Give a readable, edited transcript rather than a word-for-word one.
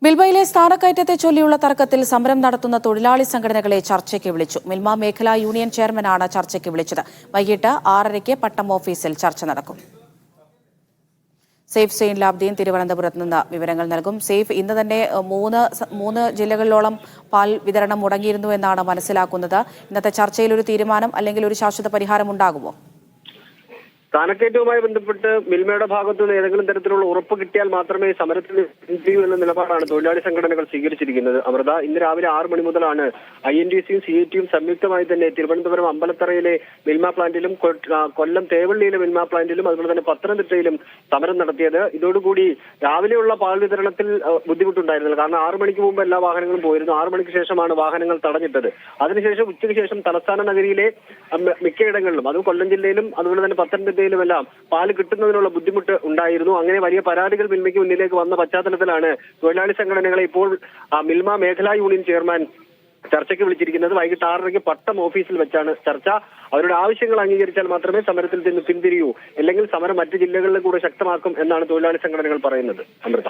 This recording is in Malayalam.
മിൽമയിലെ സ്ഥാനക്കയറ്റത്തെ ചൊല്ലിയുള്ള തർക്കത്തിൽ സമരം നടത്തുന്ന തൊഴിലാളി സംഘടനകളെ ചർച്ചയ്ക്ക് വിളിച്ചു. മിൽമ മേഖലാ യൂണിയൻ ചെയർമാനാണ് ചർച്ചയ്ക്ക് വിളിച്ചത്. വൈകിട്ട് 6:30 പട്ടം ഓഫീസിൽ ചർച്ച നടക്കും. സേഫ് സെയിൻ ലാബ്ദീൻ തിരുവനന്തപുരത്ത് നിന്ന് വിവരങ്ങൾ നൽകും. സേഫ്, ഇന്ന് തന്നെ മൂന്ന് ജില്ലകളിലോളം പാൽ വിതരണം മുടങ്ങിയിരുന്നു എന്നാണ് മനസ്സിലാക്കുന്നത്. ഇന്നത്തെ ചർച്ചയിൽ ഒരു തീരുമാനം അല്ലെങ്കിൽ ഒരു ശാശ്വത പരിഹാരം ഉണ്ടാകുമോ? സ്ഥാനക്കയറ്റവുമായി ബന്ധപ്പെട്ട് മിൽമയുടെ ഭാഗത്തു നിന്ന് ഏതെങ്കിലും തരത്തിലുള്ള ഉറപ്പ് കിട്ടിയാൽ മാത്രമേ സമരത്തിന് പിന്തിരിയൂ എന്ന നിലപാടാണ് തൊഴിലാളി സംഘടനകൾ സ്വീകരിച്ചിരിക്കുന്നത്. അമൃത, ഇന്ന് രാവിലെ 6 മണി മുതലാണ് INTC-യും CIT-യും സംയുക്തമായി തന്നെ തിരുവനന്തപുരം അമ്പലത്തറയിലെ മിൽമ പ്ലാന്റിലും കൊല്ലം തേവള്ളിയിലെ മിൽമ പ്ലാന്റിലും അതുപോലെ തന്നെ പത്തനംതിട്ടയിലും സമരം നടത്തിയത്. ഇതോടുകൂടി രാവിലെയുള്ള പാൽ വിതരണത്തിൽ ബുദ്ധിമുട്ടുണ്ടായിരുന്നില്ല. കാരണം 6 മണിക്ക് മുമ്പ് എല്ലാ വാഹനങ്ങളും പോയിരുന്നു. 6 മണിക്ക് ശേഷമാണ് വാഹനങ്ങൾ തടഞ്ഞിട്ടത്. അതിനുശേഷം ഉച്ചയ്ക്ക് ശേഷം തലസ്ഥാന നഗരിയിലെ മിക്കയിടങ്ങളിലും, അതും കൊല്ലം ജില്ലയിലും അതുപോലെ തന്നെ പത്തനംതിട്ടയിലുമെല്ലാം പാല് കിട്ടുന്നതിനുള്ള ബുദ്ധിമുട്ട് ഉണ്ടായിരുന്നു. അങ്ങനെ വലിയ പരാതികൾ മിൽമയ്ക്ക് മുന്നിലേക്ക് വന്ന പശ്ചാത്തലത്തിലാണ് തൊഴിലാളി സംഘടനകളെ ഇപ്പോൾ മിൽമ മേഖലാ യൂണിയൻ ചെയർമാൻ ചർച്ചയ്ക്ക് വിളിച്ചിരിക്കുന്നത്. വൈകിട്ട് 6:30 പട്ടം ഓഫീസിൽ വെച്ചാണ് ചർച്ച. അവരുടെ ആവശ്യങ്ങൾ അംഗീകരിച്ചാൽ മാത്രമേ സമരത്തിൽ നിന്ന് പിന്തിരിയൂ, അല്ലെങ്കിൽ സമരം മറ്റ് ജില്ലകളിൽ കൂടെ ശക്തമാക്കും എന്നാണ് തൊഴിലാളി സംഘടനകൾ പറയുന്നത്. അമൃത.